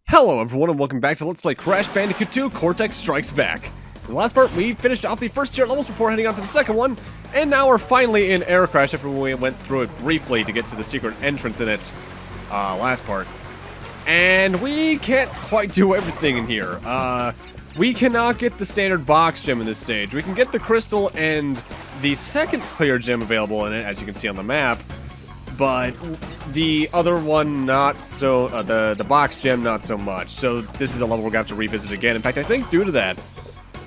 Hello everyone and welcome back to Let's Play Crash Bandicoot 2 Cortex Strikes Back. In the last part, we finished off the first tier levels before heading on to the second one, and now we're finally in Air Crash after we went through it briefly to get to the secret entrance in it last part. And we can't quite do everything in here. We cannot get the standard box gem in this stage. We can get the crystal and the second clear gem available in it, as you can see on the map. But the other one, not so, the box gem, not so much. So this is a level we're going to have to revisit again. In fact, I think due to that,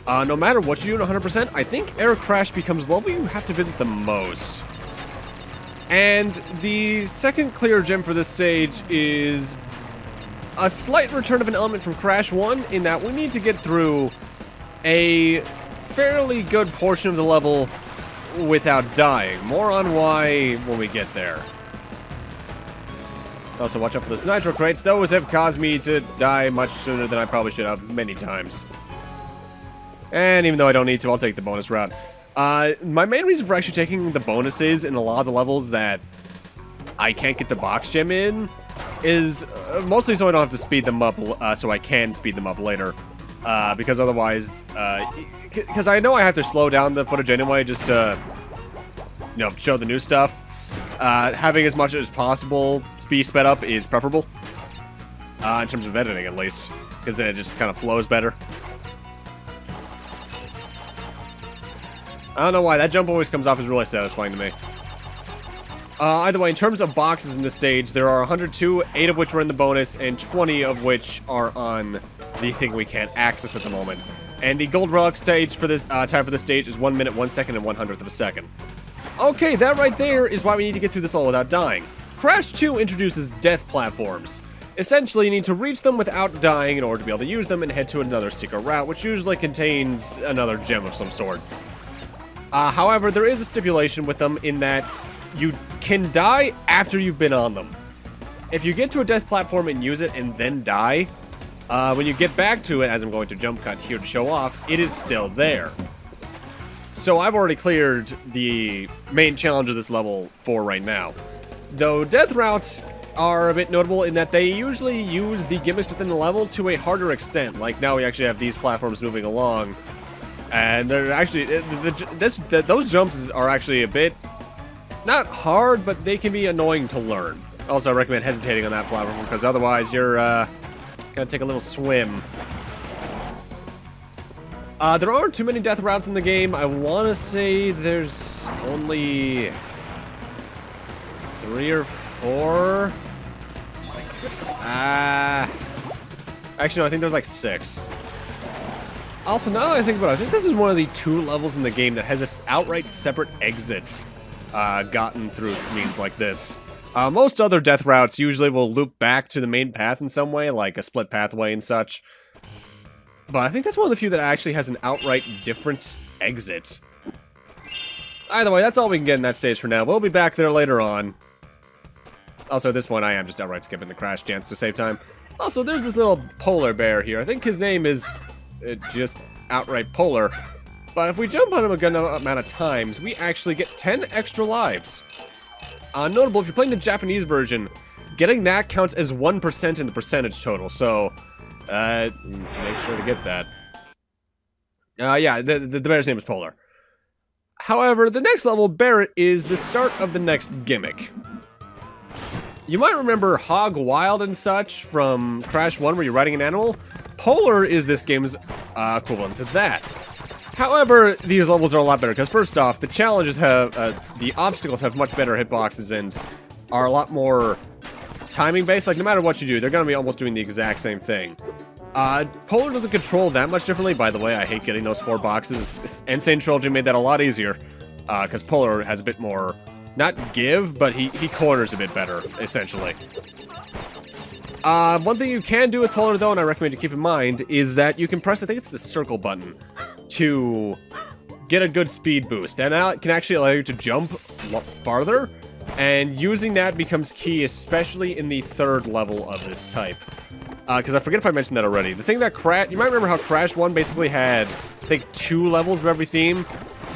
no matter what you do in 100%, I think Air Crash becomes the level you have to visit the most. And the second clear gem for this stage is a slight return of an element from Crash 1, in that we need to get through a fairly good portion of the level without dying. More on why when we get there. Also, watch out for those nitro crates. Those have caused me to die much sooner than I probably should have many times. And even though I don't need to, I'll take the bonus route. My main reason for actually taking the bonuses in a lot of the levels that I can't get the box gem in is mostly so I don't have to speed them up, so I can speed them up later. Because otherwise, because I know I have to slow down the footage anyway just to, you know, show the new stuff. Having as much as possible be sped up is preferable, in terms of editing at least, because then it just kind of flows better. I don't know why, that jump always comes off as really satisfying to me. Either way, in terms of boxes in this stage, there are 102, 8 of which are in the bonus, and 20 of which are on the thing we can't access at the moment. And the gold relic stage for this, time for this stage is 1 minute, 1 second, and 1/100th of a second. Okay, that right there is why we need to get through this all without dying. Crash 2 introduces death platforms. Essentially, you need to reach them without dying in order to be able to use them and head to another secret route, which usually contains another gem of some sort. However, there is a stipulation with them in that you can die after you've been on them. If you get to a death platform and use it and then die, when you get back to it, as I'm going to jump cut here to show off, it is still there. So I've already cleared the main challenge of this level for right now. Though death routes are a bit notable in that they usually use the gimmicks within the level to a harder extent. Like now we actually have these platforms moving along, and they're actually those jumps are actually a bit not hard, but they can be annoying to learn. Also, I recommend hesitating on that platform because otherwise you're gonna take a little swim. There aren't too many death routes in the game. I want to say there's only 3 or 4. Actually, no, I think there's like 6. Also, now that I think about it, I think this is one of the 2 levels in the game that has this outright separate exit gotten through means like this. Most other death routes usually will loop back to the main path in some way, like a split pathway and such. But I think that's one of the few that actually has an outright different exit. Either way, that's all we can get in that stage for now. We'll be back there later on. Also, at this point, I am just outright skipping the crash chance to save time. Also, there's this little polar bear here. I think his name is just outright polar. But if we jump on him a good amount of times, we actually get 10 extra lives. Notable, if you're playing the Japanese version, getting that counts as 1% in the percentage total, so make sure to get that. Yeah, the bear's name is Polar. However, the next level, Barrett, is the start of the next gimmick. You might remember Hog Wild and such from Crash 1 where you're riding an animal. Polar is this game's equivalent to that. However, these levels are a lot better, because first off, the challenges have, the obstacles have much better hitboxes and are a lot more timing based. Like, no matter what you do, they're going to be almost doing the exact same thing. Polar doesn't control that much differently. By the way, I hate getting those 4 boxes. Insane Trilogy made that a lot easier, because Polar has a bit more, not give, but he corners a bit better, essentially. One thing you can do with Polar, though, and I recommend you keep in mind, is that you can press, I think it's the circle button, to get a good speed boost. And now it can actually allow you to jump a lot farther, and using that becomes key, especially in the 3rd level of this type. Because I forget if I mentioned that already. The thing that you might remember how Crash 1 basically had, I think, 2 levels of every theme.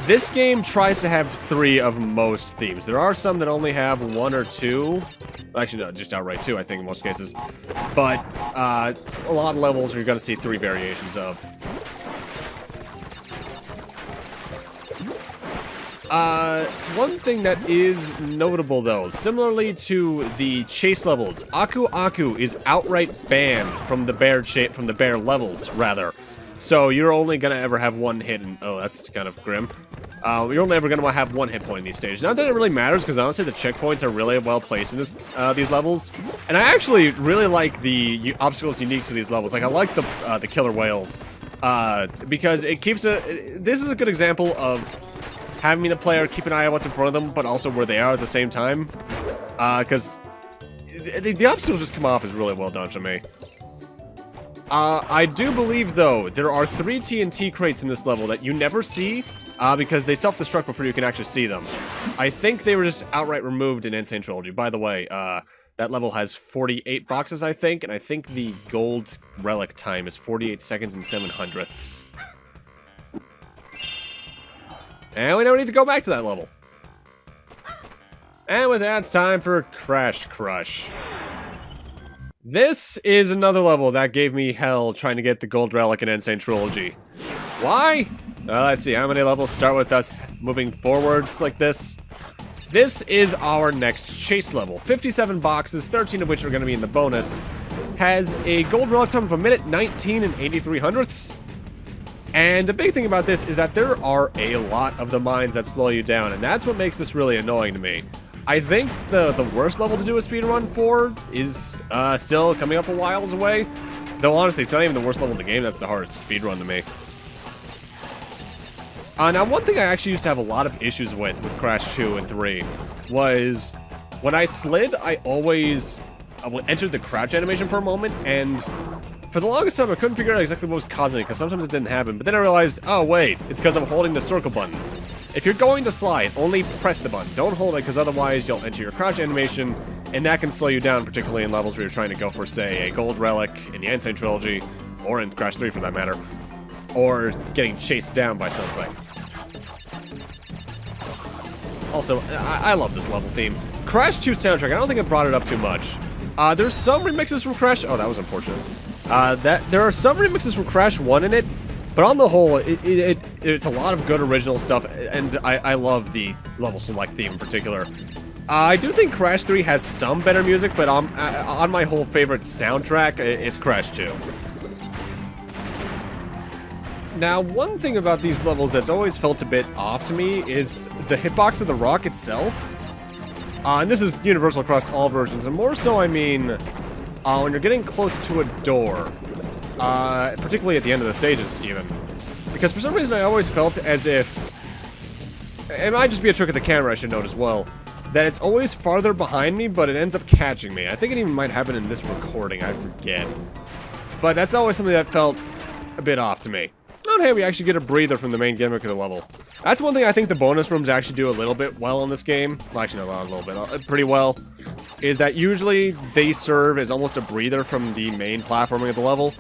This game tries to have 3 of most themes. There are some that only have 1 or 2. Actually, no, just outright 2, I think, in most cases. But a lot of levels you're going to see 3 variations of. One thing that is notable, though, similarly to the chase levels, Aku Aku is outright banned from the bear levels, rather. So you're only gonna ever have one hit, and oh, that's kind of grim. You're only ever gonna have one hit point in these stages. Not that it really matters, because honestly, the checkpoints are really well placed in these levels, and I actually really like the obstacles unique to these levels. Like I like the killer whales, because it keeps this is a good example of having the player keep an eye on what's in front of them, but also where they are at the same time. Because the obstacles just come off as really well done to me. I do believe, though, there are 3 TNT crates in this level that you never see, because they self-destruct before you can actually see them. I think they were just outright removed in Insane Trilogy. By the way, that level has 48 boxes, I think, and I think the gold relic time is 48 seconds and 7 hundredths. And we don't need to go back to that level. And with that, it's time for Crash Crush. This is another level that gave me hell trying to get the gold relic in Insane Trilogy. Why? Let's see, how many levels start with us moving forwards like this? This is our next chase level. 57 boxes, 13 of which are going to be in the bonus. Has a gold relic time of 1 minute 19 and 83 hundredths. And the big thing about this is that there are a lot of the mines that slow you down, and that's what makes this really annoying to me. I think the worst level to do a speedrun for is still coming up a whiles away. Though honestly, it's not even the worst level in the game, that's the hardest speedrun to me. Now one thing I actually used to have a lot of issues with Crash 2 and 3 was when I slid, I would enter the crouch animation for a moment, and for the longest time, I couldn't figure out exactly what was causing it, because sometimes it didn't happen. But then I realized, oh wait, it's because I'm holding the circle button. If you're going to slide, only press the button. Don't hold it, because otherwise you'll enter your crouch animation, and that can slow you down, particularly in levels where you're trying to go for, say, a gold relic in the Insane Trilogy, or in Crash 3 for that matter, or getting chased down by something. Also, I love this level theme. Crash 2 soundtrack, I don't think I brought it up too much. There's some remixes from Crash... Oh, that was unfortunate. There are some remixes from Crash 1 in it, but on the whole, it's a lot of good original stuff, and I love the level select theme in particular. I do think Crash 3 has some better music, but on my whole favorite soundtrack, it's Crash 2. Now, one thing about these levels that's always felt a bit off to me is the hitbox of the rock itself. And this is universal across all versions, and more so, I mean, when you're getting close to a door, particularly at the end of the stages, even. Because for some reason, I always felt as if, it might just be a trick of the camera, I should note as well, that it's always farther behind me, but it ends up catching me. I think it even might happen in this recording, I forget. But that's always something that felt a bit off to me. Oh, hey, we actually get a breather from the main gimmick of the level. That's one thing I think the bonus rooms actually do a little bit well in this game. Well, actually, not a little bit, pretty well. Is that usually they serve as almost a breather from the main platforming of the level.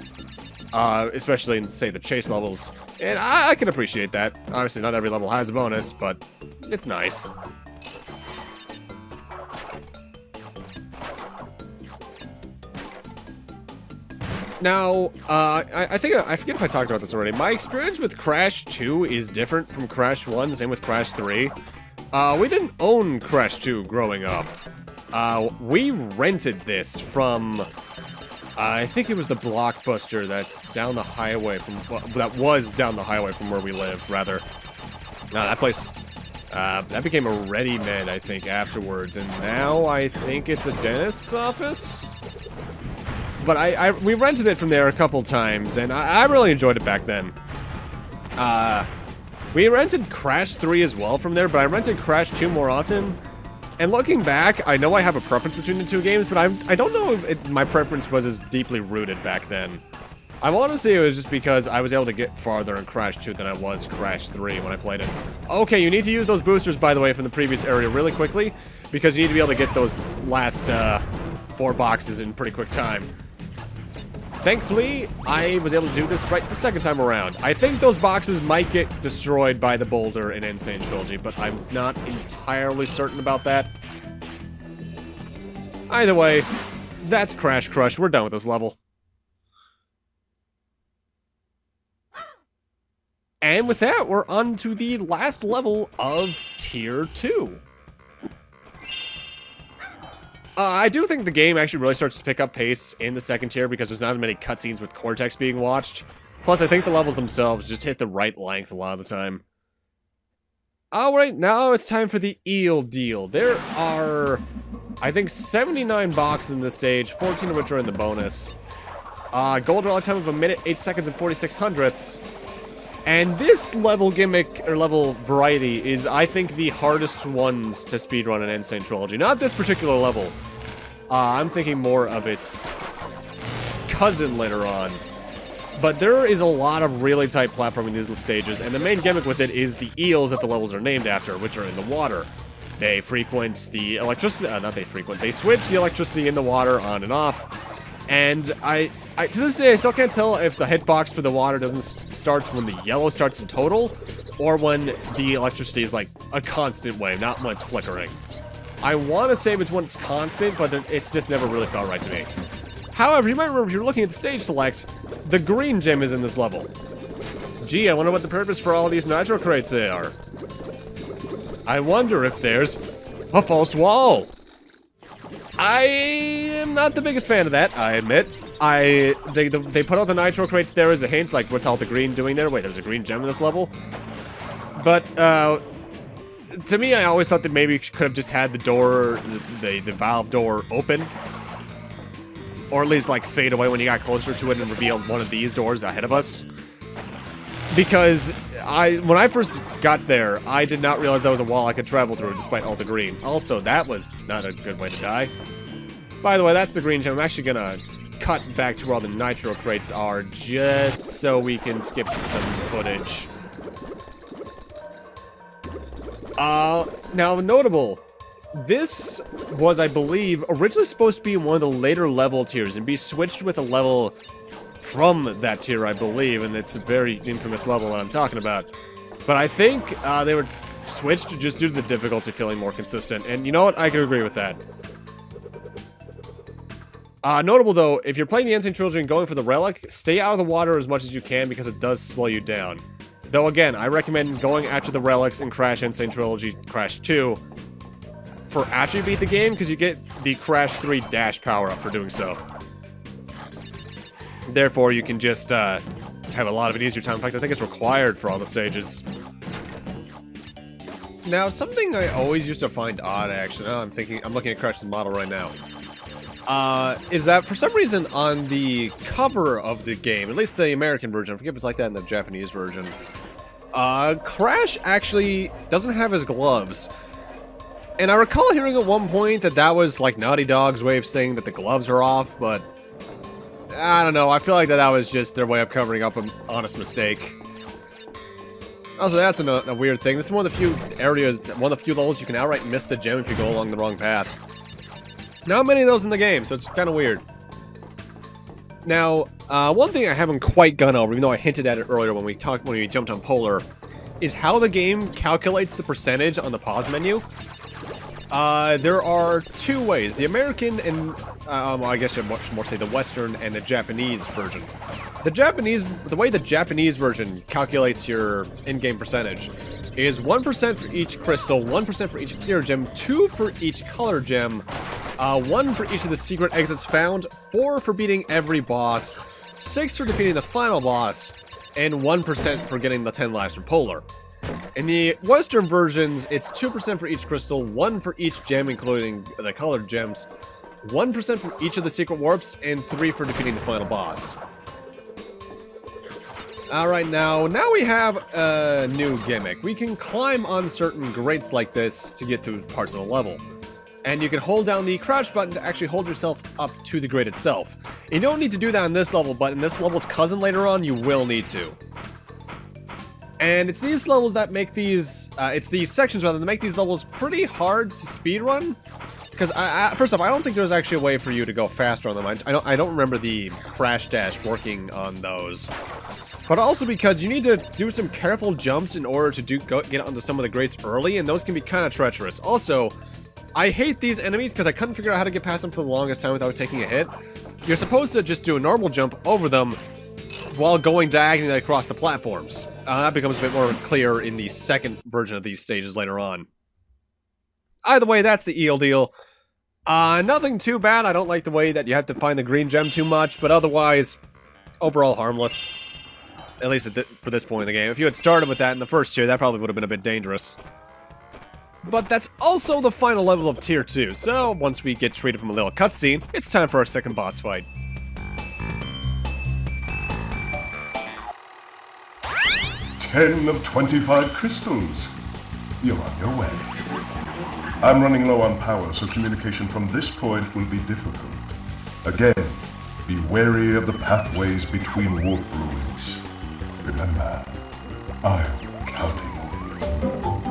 Especially in, say, the chase levels. And I can appreciate that. Obviously, not every level has a bonus, but it's nice. Now, I think, I forget if I talked about this already. My experience with Crash 2 is different from Crash 1, same with Crash 3. We didn't own Crash 2 growing up. We rented this from, I think it was the Blockbuster that's down the highway from, that was down the highway from where we live, rather. No, that place, that became a Ready-Med, I think, afterwards, and now I think it's a dentist's office? But we rented it from there a couple times, and I really enjoyed it back then. We rented Crash 3 as well from there, but I rented Crash 2 more often. And looking back, I know I have a preference between the two games, but I don't know if my preference was as deeply rooted back then. I want to say it was just because I was able to get farther in Crash 2 than I was Crash 3 when I played it. Okay, you need to use those boosters, by the way, from the previous area really quickly, because you need to be able to get those last 4 boxes in pretty quick time. Thankfully, I was able to do this right the second time around. I think those boxes might get destroyed by the boulder in Insane Trilogy, but I'm not entirely certain about that. Either way, that's Crash Crush. We're done with this level. And with that, we're on to the last level of Tier 2. I do think the game actually really starts to pick up pace in the second tier because there's not as many cutscenes with Cortex being watched. Plus, I think the levels themselves just hit the right length a lot of the time. Alright, now it's time for the eel deal. There are, I think, 79 boxes in this stage, 14 of which are in the bonus. Gold rally time of 1 minute, 8 seconds, and 46 hundredths. And this level gimmick, or level variety, is, I think, the hardest ones to speedrun in N.Gin Trilogy. Not this particular level. I'm thinking more of its cousin later on. But there is a lot of really tight platforming in these stages, and the main gimmick with it is the eels that the levels are named after, which are in the water. They frequent the electricity, they switch the electricity in the water on and off. And to this day, I still can't tell if the hitbox for the water starts when the yellow starts in total, or when the electricity is like a constant wave, not when it's flickering. I want to say it's when it's constant, but it's just never really felt right to me. However, you might remember if you're looking at the stage select, the green gem is in this level. Gee, I wonder what the purpose for all of these nitro crates are. I wonder if there's a false wall. I am not the biggest fan of that, I admit. They put out the nitro crates there as a hint, like what's all the green doing there? Wait, there's a green gem in this level? But, to me, I always thought that maybe you could have just had the door, the valve door open. Or at least, like, fade away when you got closer to it and reveal one of these doors ahead of us. Because when I first got there, I did not realize that was a wall I could travel through despite all the green. Also, that was not a good way to die. By the way, that's the green gem. I'm actually gonna cut back to where all the nitro crates are just so we can skip some footage. Now, notable. This was, I believe, originally supposed to be one of the later level tiers and be switched with a level from that tier, I believe, and it's a very infamous level that I'm talking about. But I think they were switched just due to the difficulty feeling more consistent, and you know what? I can agree with that. Notable, though, if you're playing the N.Gin Trilogy and going for the relic, stay out of the water as much as you can because it does slow you down. Though, again, I recommend going after the relics in Crash N.Gin Trilogy Crash 2 for after you beat the game, because you get the Crash 3 dash power-up for doing so. Therefore, you can just have a lot of an easier time. In fact, I think it's required for all the stages. Now, something I always used to find odd, actually, I'm looking at Crash's model right now, is that for some reason on the cover of the game, at least the American version, I forget if it's like that in the Japanese version, Crash actually doesn't have his gloves. And I recall hearing at one point that that was like Naughty Dog's way of saying that the gloves are off, but I don't know, I feel like that was just their way of covering up an honest mistake. Also, that's a weird thing. This is one of the few areas, one of the few levels you can outright miss the gem if you go along the wrong path. Not many of those in the game, so it's kind of weird. Now, one thing I haven't quite gone over, even though I hinted at it earlier when we jumped on Polar, is how the game calculates the percentage on the pause menu. There are two ways. The American and, I guess I should more say the Western and the Japanese version. The way the Japanese version calculates your in-game percentage is 1% for each crystal, 1% for each clear gem, 2 for each color gem, 1 for each of the secret exits found, 4 for beating every boss, 6 for defeating the final boss, and 1% for getting the 10 lives from Polar. In the Western versions, it's 2% for each crystal, 1 for each gem, including the colored gems, 1% for each of the secret warps, and 3 for defeating the final boss. Alright, now we have a new gimmick. We can climb on certain grates like this to get through parts of the level. And you can hold down the crouch button to actually hold yourself up to the grate itself. You don't need to do that in this level, but in this level's cousin later on, you will need to. And it's these levels that make these, it's these sections rather, that make these levels pretty hard to speedrun. Because, first off, I don't think there's actually a way for you to go faster on them. I don't remember the crash dash working on those. But also because you need to do some careful jumps in order to get onto some of the grates early, and those can be kind of treacherous. Also, I hate these enemies because I couldn't figure out how to get past them for the longest time without taking a hit. You're supposed to just do a normal jump over them while going diagonally across the platforms. That becomes a bit more clear in the second version of these stages later on. Either way, that's the eel deal. Nothing too bad. I don't like the way that you have to find the green gem too much, but otherwise, overall harmless. At least for this point in the game. If you had started with that in the first tier, that probably would have been a bit dangerous. But that's also the final level of Tier 2, so once we get treated from a little cutscene, it's time for our second boss fight. "10 of 25 crystals. You're on your way. I'm running low on power, so communication from this point will be difficult. Again, be wary of the pathways between warp ruins. Remember, I'm counting on you."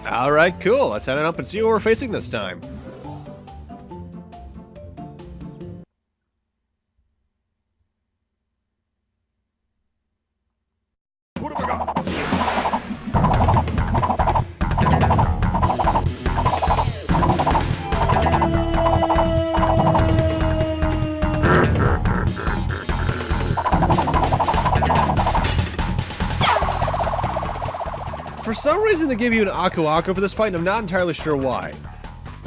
Alright, cool. Let's head on up and see who we're facing this time. What have we got? For some reason they give you an Aku Aku for this fight, and I'm not entirely sure why.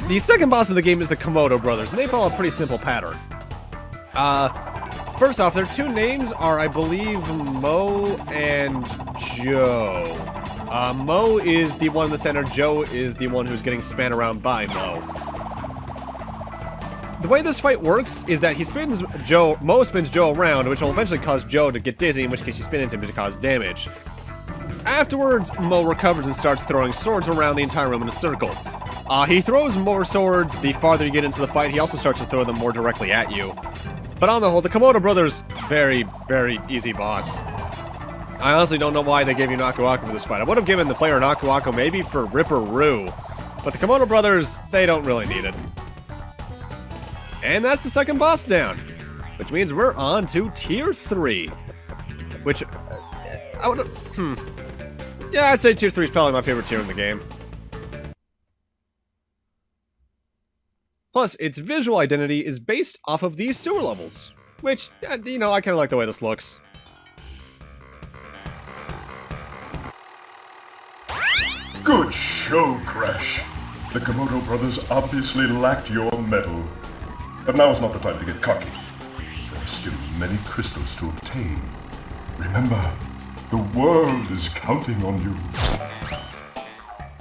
The second boss of the game is the Komodo Brothers, and they follow a pretty simple pattern. First off, their two names are, I believe, Mo and Joe. Mo is the one in the center, Joe is the one who's getting spun around by Mo. The way this fight works is that Mo spins Joe around, which will eventually cause Joe to get dizzy, in which case you spin into him to cause damage. Afterwards, Mo recovers and starts throwing swords around the entire room in a circle. He throws more swords the farther you get into the fight. He also starts to throw them more directly at you. But on the whole, the Komodo Brothers, very, very easy boss. I honestly don't know why they gave you an Aku Aku for this fight. I would have given the player an Aku Aku maybe for Ripper Roo. But the Komodo Brothers, they don't really need it. And that's the second boss down. Which means we're on to Tier 3. Which, I would have, yeah, I'd say Tier 3 is probably my favorite tier in the game. Plus, its visual identity is based off of these sewer levels. Which, you know, I kind of like the way this looks. Good show, Crash. The Komodo Brothers obviously lacked your mettle. But now is not the time to get cocky. There are still many crystals to obtain. Remember, the world is counting on you.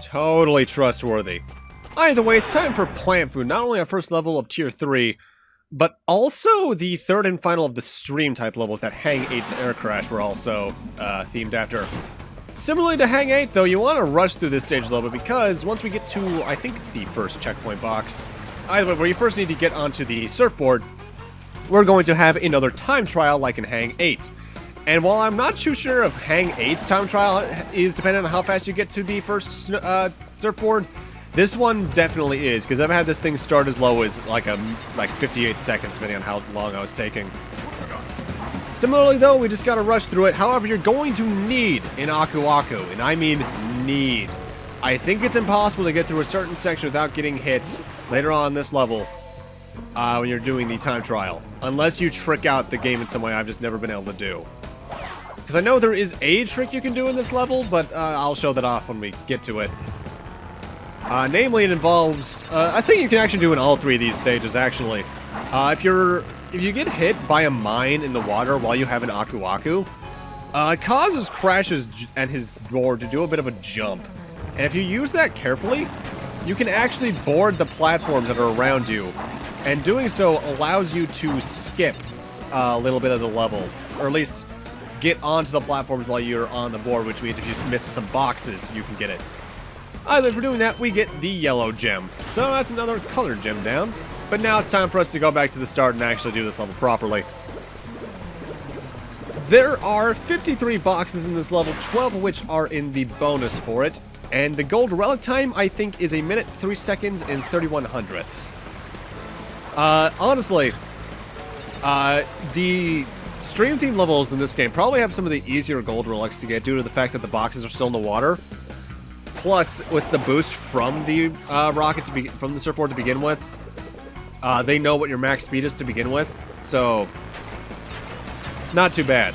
Totally trustworthy. Either way, it's time for plant food. Not only our first level of Tier 3, but also the third and final of the stream type levels that Hang 8 and Air Crash were also themed after. Similarly to Hang 8, though, you want to rush through this stage a little bit because once we get to, I think it's the first checkpoint box, either way, where you first need to get onto the surfboard, we're going to have another time trial like in Hang 8. And while I'm not too sure if Hang 8's time trial is dependent on how fast you get to the first surfboard, this one definitely is, because I've had this thing start as low as like 58 seconds, depending on how long I was taking. Similarly, though, we just gotta rush through it. However, you're going to need an Aku Aku, and I mean need. I think it's impossible to get through a certain section without getting hit later on in this level when you're doing the time trial. Unless you trick out the game in some way I've just never been able to do. Because I know there is a trick you can do in this level, but I'll show that off when we get to it. Namely, it involves, I think you can actually do in all three of these stages, actually. If you get hit by a mine in the water while you have an Aku Aku, it causes Crash's and his board to do a bit of a jump. And if you use that carefully, you can actually board the platforms that are around you. And doing so allows you to skip a little bit of the level, or at least get onto the platforms while you're on the board, which means if you miss some boxes, you can get it. Either way, for doing that, we get the yellow gem. So that's another colored gem down. But now it's time for us to go back to the start and actually do this level properly. There are 53 boxes in this level, 12 of which are in the bonus for it. And the gold relic time, I think, is 1 minute, 3 seconds, and 31 hundredths. Honestly, the stream theme levels in this game probably have some of the easier gold relics to get due to the fact that the boxes are still in the water. Plus, with the boost from the rocket from the surfboard to begin with, they know what your max speed is to begin with, so not too bad.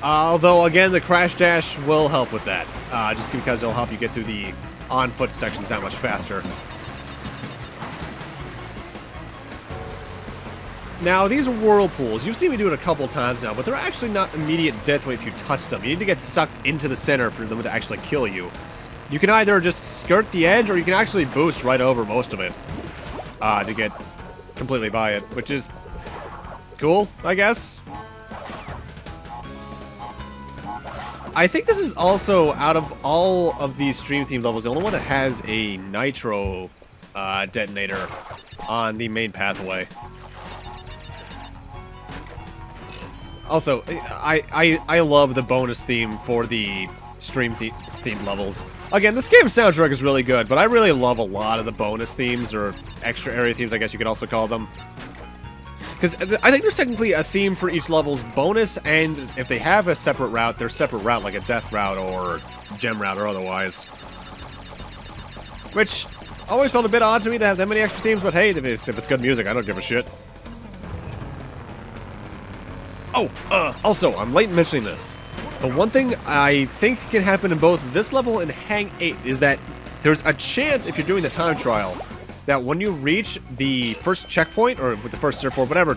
Although, again, the crash dash will help with that, just because it'll help you get through the on-foot sections that much faster. Now, these are whirlpools. You've seen me do it a couple times now, but they're actually not immediate death if you touch them. You need to get sucked into the center for them to actually kill you. You can either just skirt the edge, or you can actually boost right over most of it to get completely by it, which is cool, I guess. I think this is also, out of all of these stream-themed levels, the only one that has a nitro detonator on the main pathway. Also, I love the bonus theme for the stream-themed levels. Again, this game's soundtrack is really good, but I really love a lot of the bonus themes, or extra area themes, I guess you could also call them. Because I think there's technically a theme for each level's bonus, and if they have a separate route, their separate route, like a death route or gem route or otherwise. Which always felt a bit odd to me to have that many extra themes, but hey, if it's good music, I don't give a shit. Oh, also, I'm late in mentioning this, but one thing I think can happen in both this level and Hang 8 is that there's a chance, if you're doing the time trial, that when you reach the first checkpoint, or with the first surfboard, whatever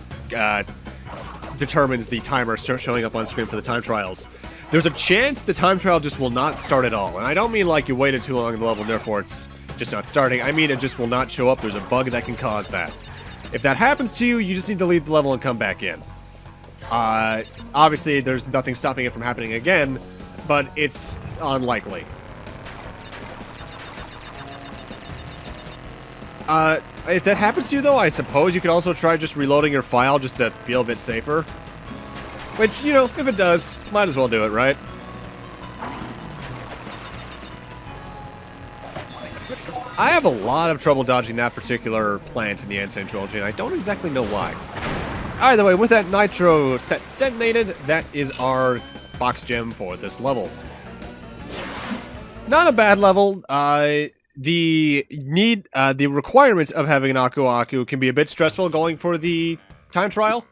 determines the timer showing up on screen for the time trials, there's a chance the time trial just will not start at all. And I don't mean like you waited too long in the level and therefore it's just not starting. I mean it just will not show up. There's a bug that can cause that. If that happens to you, you just need to leave the level and come back in. Obviously, there's nothing stopping it from happening again, but it's unlikely. If that happens to you, though, I suppose you could also try just reloading your file just to feel a bit safer. Which, you know, if it does, might as well do it, right? I have a lot of trouble dodging that particular plant in the Insane Trilogy, and I don't exactly know why. Either way, with that nitro set detonated, that is our box gem for this level. Not a bad level. The requirement of having an Aku Aku can be a bit stressful going for the time trial,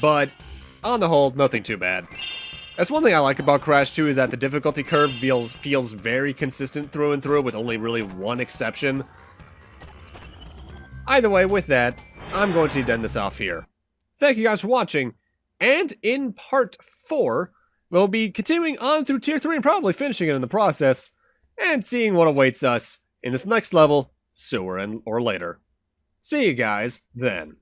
but on the whole, nothing too bad. That's one thing I like about Crash 2 is that the difficulty curve feels very consistent through and through, with only really one exception. Either way, with that, I'm going to end this off here. Thank you guys for watching, and in part 4, we'll be continuing on through Tier 3 and probably finishing it in the process, and seeing what awaits us in this next level, sooner or later. See you guys then.